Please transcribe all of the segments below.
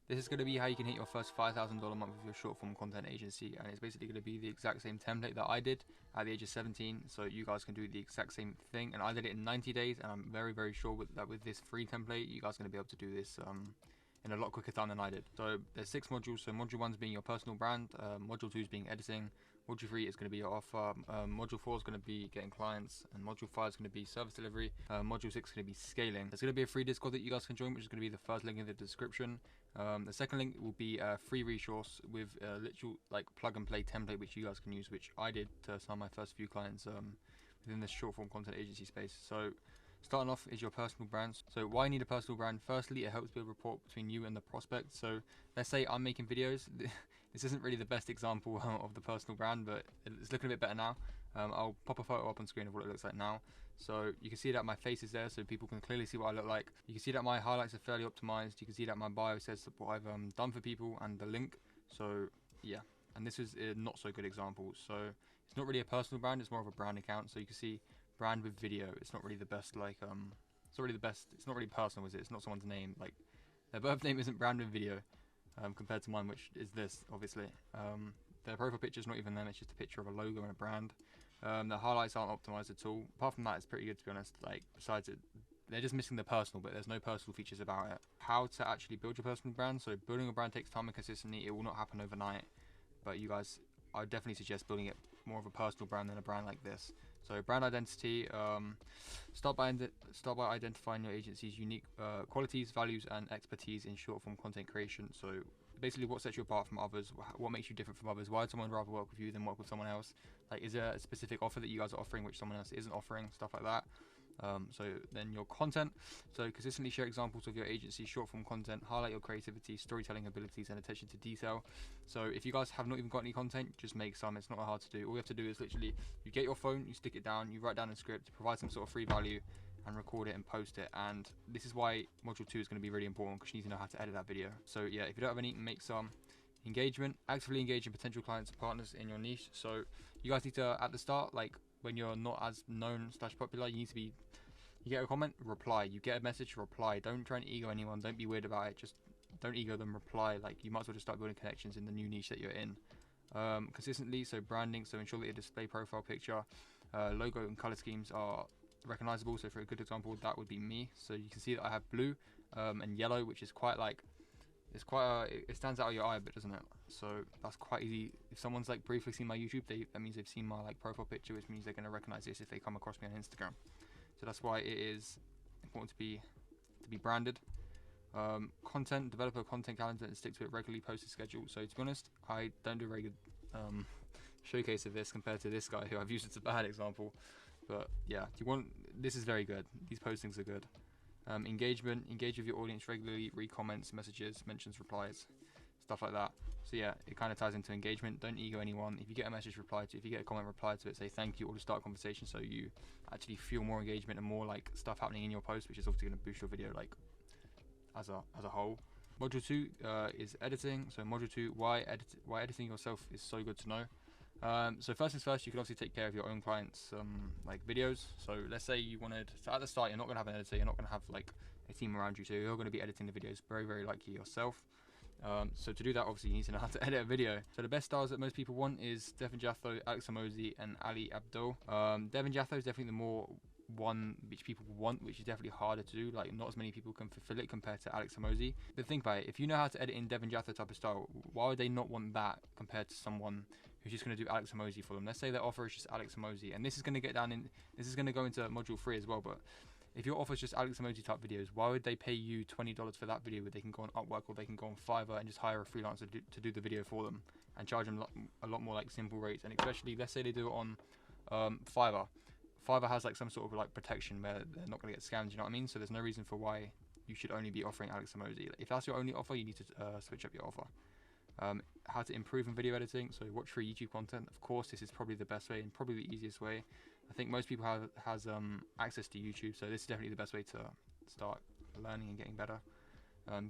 This is going to be how you can hit your first $5,000 a month with your short form content agency, and it's basically going to be the exact same template that I did at the age of 17. So you guys can do the exact same thing, and I did it in 90 days, and I'm very sure that with this free template, you guys are going to be able to do this in a lot quicker time than I did. So there's 6 modules. So module 1 is being your personal brand, module 2 is being editing, module 3 is going to be your offer, module 4 is going to be getting clients, and module 5 is going to be service delivery, module 6 is going to be scaling. There's going to be a free Discord that you guys can join, which is going to be the first link in the description. The second link will be a free resource with a literal like plug and play template which you guys can use, which I did to sign my first few clients within this short form content agency space. So starting off is your personal brand. So why you need a personal brand? Firstly, it helps build rapport between you and the prospect. So let's say I'm making videos. This isn't really the best example of the personal brand, but it's looking a bit better now. I'll pop a photo up on screen of what it looks like now. So you can see that my face is there, so people can clearly see what I look like. You can see that my highlights are fairly optimized. You can see that my bio says what I've done for people and the link. So yeah, and this is a not so good example. So it's not really a personal brand, it's more of a brand account. So you can see brand with video. It's not really the best, like it's not really the best, it's not really personal, is it? It's not someone's name, like their birth name isn't brand with video compared to mine, which is this, obviously. Their profile picture is not even them, it's just a picture of a logo and a brand. The highlights aren't optimized at all. Apart from that, it's pretty good, to be honest. Like, besides it, they're just missing the personal bit. There's no personal features about it. How to actually build your personal brand. So building a brand takes time and consistency. It will not happen overnight, but you guys, I would definitely suggest building it more of a personal brand than a brand like this. So brand identity, start by identifying your agency's unique qualities, values, and expertise in short form content creation. So basically what sets you apart from others, what makes you different from others, why would someone rather work with you than work with someone else? Like, is there a specific offer that you guys are offering which someone else isn't offering, stuff like that. So then your content, so consistently share examples of your agency's short form content, highlight your creativity, storytelling abilities, and attention to detail. So if you guys have not even got any content, just make some. It's not hard to do. All you have to do is literally, you get your phone, you stick it down, you write down a script, provide some sort of free value, and record it and post it. And this is why module 2 is going to be really important, because you need to know how to edit that video. So yeah, if you don't have any, make some. Engagement, actively engage in potential clients and partners in your niche. So you guys need to, at the start, like when you're not as known / popular, you need to be, you get a comment, reply. You get a message, reply. Don't try and ego anyone, don't be weird about it, just don't ego them, reply. Like, you might as well just start building connections in the new niche that you're in. Consistently, so branding, so ensure that your display profile picture, logo and color schemes are recognizable. So for a good example, that would be me. So you can see that I have blue and yellow, which is quite like, it's quite it stands out of your eye a bit, doesn't it? So that's quite easy. If someone's like briefly seen my YouTube, that means they've seen my like profile picture, which means they're going to recognize this if they come across me on Instagram. So that's why it is important to be branded. Content, develop a content calendar and stick to it regularly, post a schedule. So to be honest, I don't do a very good showcase of this compared to this guy who I've used as a bad example. But yeah, this is very good. These postings are good. Engagement, engage with your audience regularly, read comments, messages, mentions, replies, stuff like that. So yeah, it kind of ties into engagement. Don't ego anyone. If you get a message, reply to it. If you get a comment, reply to it, say thank you, or to start a conversation, so you actually feel more engagement and more like stuff happening in your post, which is obviously going to boost your video like as a whole. Module 2 is editing. So module 2, why editing yourself is so good to know. So first things first, you can obviously take care of your own clients like videos. So let's say you wanted, so at the start you're not going to have an editor, you're not going to have like a team around you, so you're going to be editing the videos very likely yourself. So to do that, obviously you need to know how to edit a video. So the best stars that most people want is Devin Jatho, Alex Hormozi, and Ali Abdul. Devin Jatho is definitely the more one which people want, which is definitely harder to do. Like, not as many people can fulfill it compared to Alex Hormozi. But think about it, if you know how to edit in Devin Jatho type of style, why would they not want that compared to someone who's just going to do Alex Hormozi for them? Let's say their offer is just Alex Hormozi, and this is going to this is going to go into module 3 as well, but if your offer is just Alex Hormozi type videos, why would they pay you $20 for that video where they can go on Upwork or they can go on Fiverr and just hire a freelancer to do the video for them and charge them a lot more like simple rates? And especially, let's say they do it on Fiverr. Fiverr has like some sort of like protection where they're not going to get scammed, you know what I mean? So there's no reason for why you should only be offering Alex Hormozi. If that's your only offer, you need to switch up your offer. How to improve in video editing. So watch free YouTube content. Of course, this is probably the best way and probably the easiest way. I think most people have access to YouTube, so this is definitely the best way to start learning and getting better.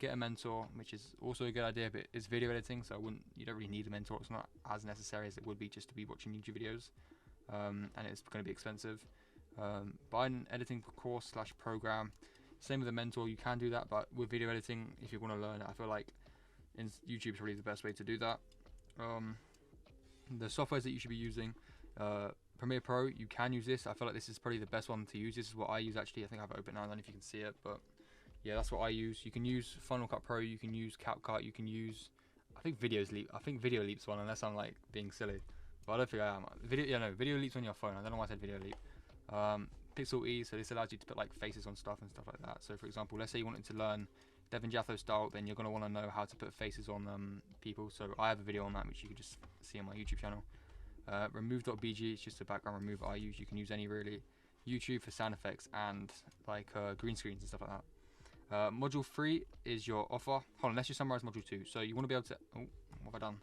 Get a mentor, which is also a good idea, but it's video editing, so you don't really need a mentor. It's not as necessary as it would be just to be watching YouTube videos, and it's going to be expensive. Buy an editing course / program. Same with a mentor, you can do that, but with video editing, if you want to learn it, I feel like YouTube is probably the best way to do that. The softwares that you should be using, Premiere Pro, you can use this. I feel like this is probably the best one to use. This is what I use actually. I think I have it open now. I don't know if you can see it, but yeah, that's what I use. You can use Final Cut Pro, you can use CapCut, you can use, I think Video Leap's one, unless I'm like being silly, but I don't think I am. Video Leap's on your phone. I don't know why I said Video Leap. Pixel E, so this allows you to put like faces on stuff and stuff like that. So for example, let's say you wanted to learn Devin Jatho style, then you're going to want to know how to put faces on people. So I have a video on that which you can just see on my YouTube channel. Remove.bg, it's just a background remover I use. You can use any really. YouTube for sound effects and like green screens and stuff like that. Module 3 is your offer. Hold on, let's just summarize module 2. So you want to be able to, what have I done?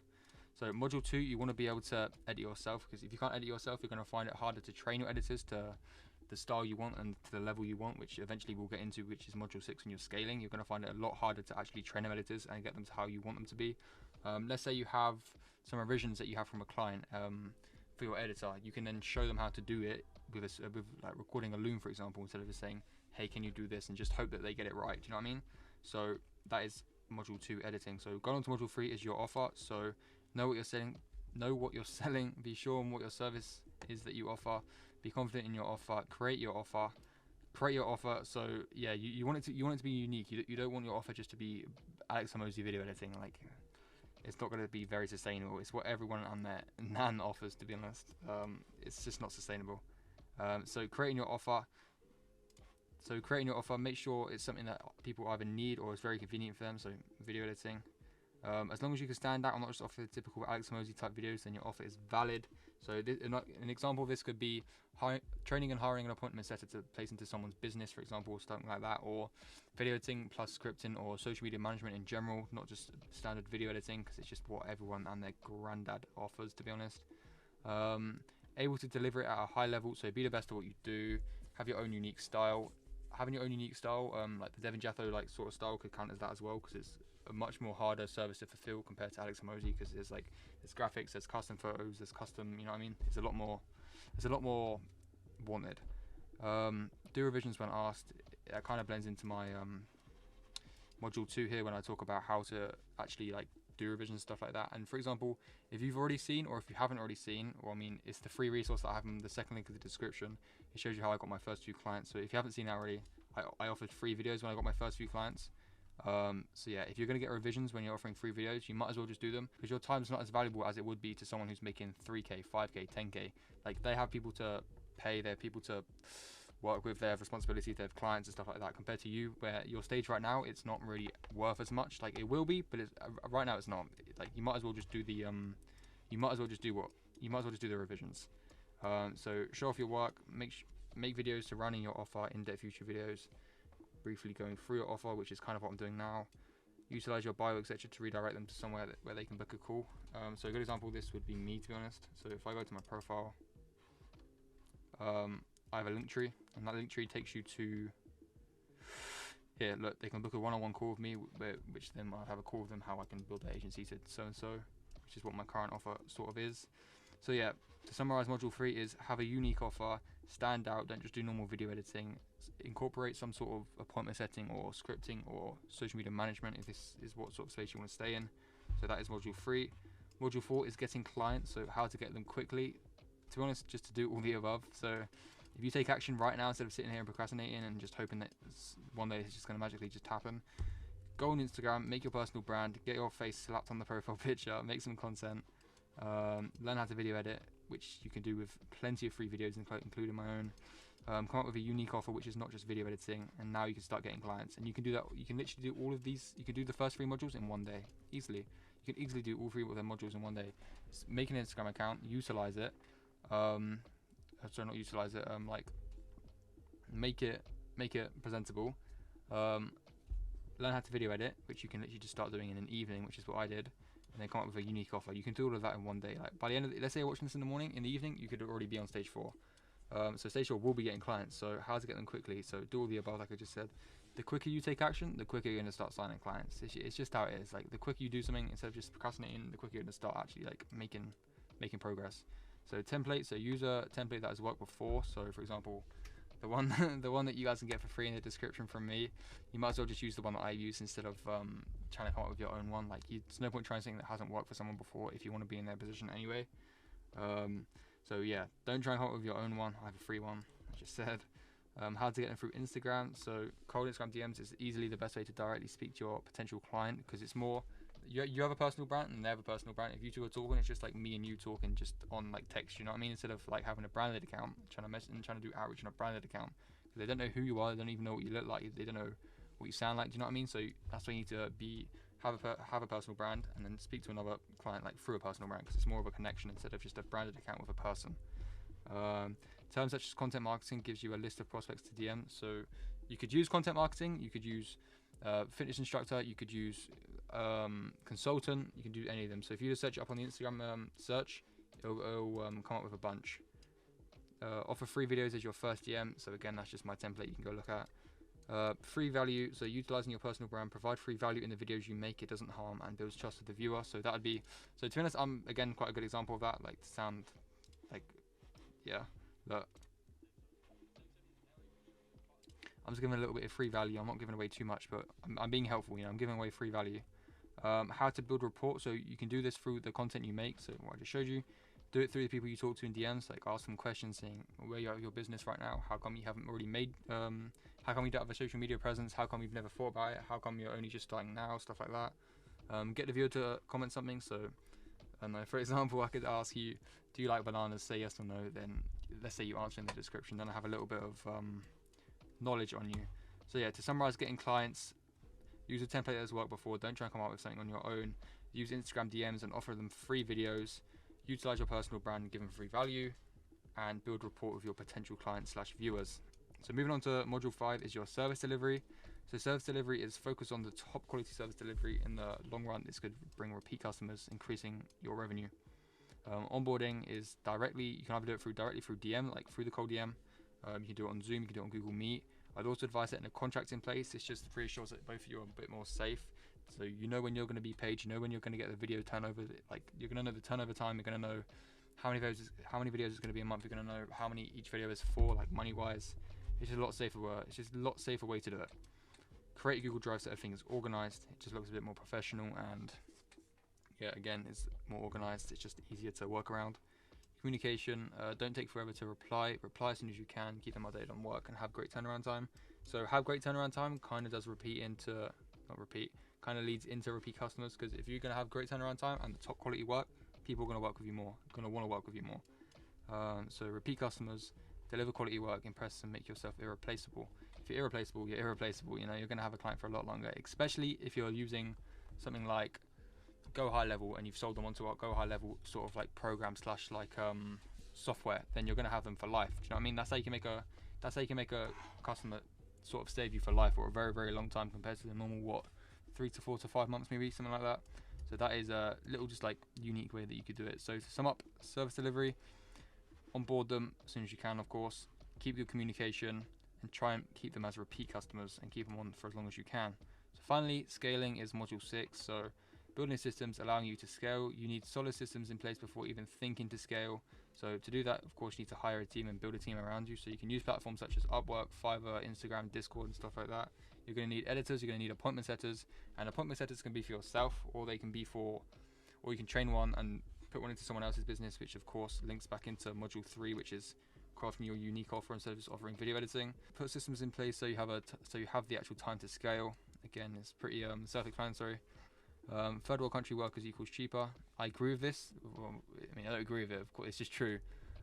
So module 2, you want to be able to edit yourself, because if you can't edit yourself, you're going to find it harder to train your editors to the style you want and to the level you want, which eventually we'll get into, which is module 6 when you're scaling. You're going to find it a lot harder to actually train them editors and get them to how you want them to be. Let's say you have some revisions that you have from a client for your editor. You can then show them how to do it with like recording a loom, for example, instead of just saying, hey, can you do this, and just hope that they get it right. Do you know what I mean? So that is module 2, editing. So going on to module 3 is your offer. So know what you're selling, be sure on what your service is that you offer, be confident in your offer, create your offer. So yeah, you want it to be unique. You don't want your offer just to be Alex Hormozi video editing. Like, it's not going to be very sustainable. It's what everyone on there Nan offers, to be honest. It's just not sustainable. So creating your offer, make sure it's something that people either need or is very convenient for them. So video editing. As long as you can stand out and not just offer the typical Alex Hormozi type videos, then your offer is valid. So an example of this could be training and hiring an appointment setter to place into someone's business, for example, or something like that, or video editing plus scripting or social media management in general, not just standard video editing, because it's just what everyone and their granddad offers, to be honest. Able to deliver it at a high level, so be the best at what you do, have your own unique style. Having your own unique style, like the Devin Jatho like sort of style, could count as that as well, because it's a much more harder service to fulfill compared to Alex Hormozi, because there's graphics, there's custom photos, there's custom, you know what I mean? There's a lot more wanted. Do revisions when asked. That kind of blends into my module 2 here, when I talk about how to actually like do revisions and stuff like that. And for example, if you've already seen, or if you haven't already seen, or I mean, it's the free resource that I have in the second link in the description. It shows you how I got my first few clients. So if you haven't seen that already, I offered free videos when I got my first few clients. So yeah, if you're going to get revisions when you're offering free videos, you might as well just do them, because your time's not as valuable as it would be to someone who's making 3k, 5k, 10k. Like, they have people to pay, they have people to work with, they have responsibilities, they have clients and stuff like that, compared to you, where your stage right now, it's not really worth as much. Like, it will be, but right now it's not. Like, you might as well just do the the revisions. So show off your work, make videos surrounding your offer, in-depth future videos, briefly going through your offer, which is kind of what I'm doing now. Utilize your bio, etc., to redirect them to somewhere where they can book a call. So a good example of this would be me, to be honest. So if I go to my profile, I have a link tree, and that link tree takes you to here. Look, they can book a one-on-one call with me, which then I'll have a call with them how I can build their agency to so-and-so, which is what my current offer sort of is. So yeah, to summarize, module 3 is have a unique offer, stand out, don't just do normal video editing, incorporate some sort of appointment setting or scripting or social media management if this is what sort of space you want to stay in. So that is module 3. Module 4 is getting clients, so how to get them quickly. To be honest, just to do all the above. So if you take action right now instead of sitting here and procrastinating and just hoping that one day it's just going to magically just happen, go on Instagram, make your personal brand, get your face slapped on the profile picture, make some content, learn how to video edit, which you can do with plenty of free videos, including my own. Come up with a unique offer which is not just video editing, and now you can start getting clients. And you can do that. You can literally do all of these. You can do the first 3 modules in one day easily. You can easily do all 3 of the modules in one day. Make an Instagram account, utilize it. Sorry, not utilize it. Like make it presentable. Learn how to video edit, which you can literally just start doing in an evening, which is what I did. And then come up with a unique offer. You can do all of that in one day. Like by the end of let's say you're watching this in the morning, in the evening you could already be on stage 4. So stage 4 will be getting clients. So how to get them quickly? So do all the above, like I just said. The quicker you take action, the quicker you're going to start signing clients. It's just how it is. Like the quicker you do something instead of just procrastinating, the quicker you're going to start actually like making progress. So template. So use a template that has worked before. So for example, the one the one that you guys can get for free in the description from me, you might as well just use the one that I use instead of trying to come up with your own one. Like, there's no point trying something that hasn't worked for someone before if you want to be in their position anyway. So yeah, don't try and come up with your own one. I have a free one, I just said. How to get them through Instagram. So cold Instagram DMs is easily the best way to directly speak to your potential client, because it's more, you have a personal brand and they have a personal brand. If you two are talking, it's just like me and you talking just on like text, you know what I mean? Instead of like having a branded account, trying to message and trying to do outreach on a branded account. They don't know who you are, they don't even know what you look like, they don't know what you sound like, do you know what I mean? So that's why you need to have a personal brand and then speak to another client like through a personal brand, because it's more of a connection instead of just a branded account with a person. Terms such as content marketing gives you a list of prospects to DM. So you could use content marketing, you could use fitness instructor, you could use consultant, you can do any of them. So if you just search it up on the Instagram search, it'll come up with a bunch. Offer free videos as your first DM. So again, that's just my template you can go look at. Free value, so utilizing your personal brand, provide free value in the videos you make. It doesn't harm and builds trust with the viewer. So that would be, so to be honest, I'm again quite a good example of that. Like, to sound like, yeah, but I'm just giving a little bit of free value. I'm not giving away too much, but I'm being helpful, you know, I'm giving away free value. How to build rapport, so you can do this through the content you make. So what I just showed you, do it through the people you talk to in DMs, like ask them questions saying where you're at with your business right now, how come you haven't already made, how come you don't have a social media presence, how come you've never thought about it, how come you're only just starting now, stuff like that. Get the viewer to comment something. So for example, I could ask you, do you like bananas? Say yes or no. Then let's say you answer in the description, then I have a little bit of knowledge on you. So yeah, to summarize, getting clients, use a template that has worked before. Don't try and come up with something on your own. Use Instagram DMs and offer them free videos. Utilize your personal brand and give them free value, and build rapport with your potential clients / viewers. So moving on to module 5 is your service delivery. So service delivery is focused on the top quality service delivery. In the long run, this could bring repeat customers, increasing your revenue. Onboarding is directly, you can either do it directly through DM, like through the cold DM. You can do it on Zoom, you can do it on Google Meet. I'd also advise setting a contract in place. It's just reassures that both of you are a bit more safe. So you know when you're going to be paid, you know when you're going to get the video turnover, like you're going to know the turnover time, you're going to know how many videos it's going to be a month, you're going to know how many each video is for, like money wise. It's just a lot safer it's just a lot safer way to do it. Create a Google Drive so everything is organized. It just looks a bit more professional, and yeah, again, it's more organized. It's just easier to work around. Communication, don't take forever to reply as soon as you can, keep them updated on work, and have great turnaround time. So have great turnaround time kind of does kind of leads into repeat customers, because if you're going to have great turnaround time and the top quality work, people are going to work with you more, going to want to work with you more. So repeat customers, deliver quality work, impress and make yourself irreplaceable. If you're irreplaceable, you're irreplaceable. You know, you're going to have a client for a lot longer, especially if you're using something like Go High Level and you've sold them onto our Go High Level sort of like program / like software. Then you're going to have them for life. Do you know what I mean? That's how you can make a customer sort of stay with you for life, or a very, very long time compared to the normal 3 to 4 to 5 months, maybe something like that. So that is a little just like unique way that you could do it. So to sum up, service delivery, onboard them as soon as you can, of course, keep good communication and try and keep them as repeat customers and keep them on for as long as you can. So finally, scaling is module 6. So building systems allowing you to scale. You need solid systems in place before even thinking to scale. So to do that, of course, you need to hire a team and build a team around you. So you can use platforms such as Upwork, Fiverr, Instagram, Discord, and stuff like that. You're going to need editors, you're going to need appointment setters, and appointment setters can be for yourself, or they can be or you can train one and put one into someone else's business, which of course links back into module 3, which is crafting your unique offer instead of just offering video editing. Put systems in place so you have the actual time to scale. Again, it's pretty self-explanatory. Third world country workers equals cheaper. I agree with this. Well, I mean, I don't agree with it, of course, it's just true.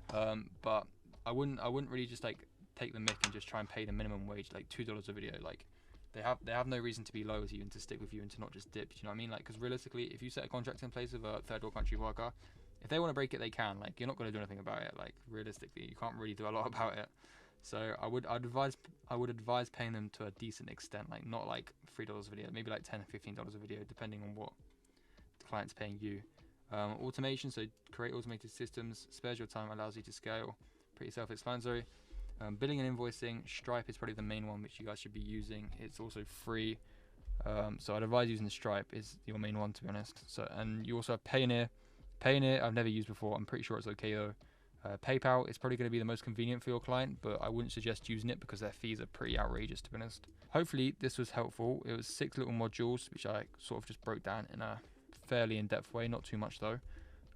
But I wouldn't really just like take the mick and just try and pay the minimum wage, like $2 a video. Like they have no reason to be loyal to you and to stick with you and to not just dip. Do you know what I mean? Like, because realistically, if you set a contract in place with a third world country worker, if they want to break it, they can. Like, you're not going to do anything about it. Like, realistically, you can't really do a lot about it. So I would advise paying them to a decent extent, like not like $3 a video, maybe like $10 or $15 a video, depending on what the client's paying you. Automation, so create automated systems, spares your time, allows you to scale. Pretty self-explanatory. Billing and invoicing, Stripe is probably the main one which you guys should be using. It's also free, so I'd advise using Stripe is your main one, to be honest. So, and you also have Payoneer. I've never used before. I'm pretty sure it's okay though. PayPal is probably going to be the most convenient for your client, but I wouldn't suggest using it because their fees are pretty outrageous, to be honest. Hopefully this was helpful. It was 6 little modules, which I sort of just broke down in a fairly in-depth way, not too much though.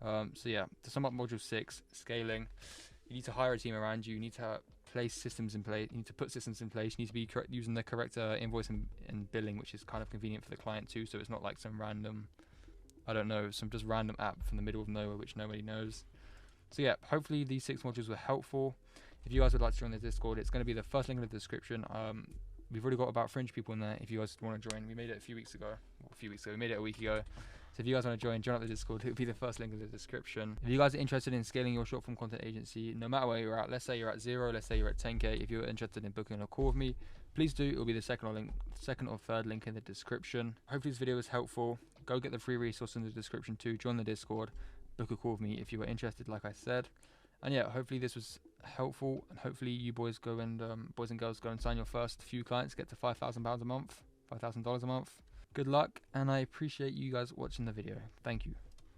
So yeah, to sum up module 6, scaling, you need to hire a team around you, you need to place systems in place, you need to put systems in place, you need to be using the correct invoice and billing, which is kind of convenient for the client too, so it's not like some random, I don't know, some just random app from the middle of nowhere which nobody knows. So yeah, hopefully these 6 modules were helpful. If you guys would like to join the Discord, it's going to be the first link in the description. We've already got about fringe people in there. If you guys want to join, we made it a we made it a week ago. So if you guys want to join up the Discord, it'll be the first link in the description. If you guys are interested in scaling your short form content agency, no matter where you're at, let's say you're at 0, let's say you're at 10k, if you're interested in booking a call with me, please do. It'll be the second or third link in the description. Hopefully this video was helpful. Go get the free resource in the description too. Join the Discord, book a call with me if you were interested, like I said. And yeah, hopefully this was helpful, and hopefully you boys and girls go and sign your first few clients, get to £5,000 a month, $5,000 a month. Good luck, and I appreciate you guys watching the video. Thank you.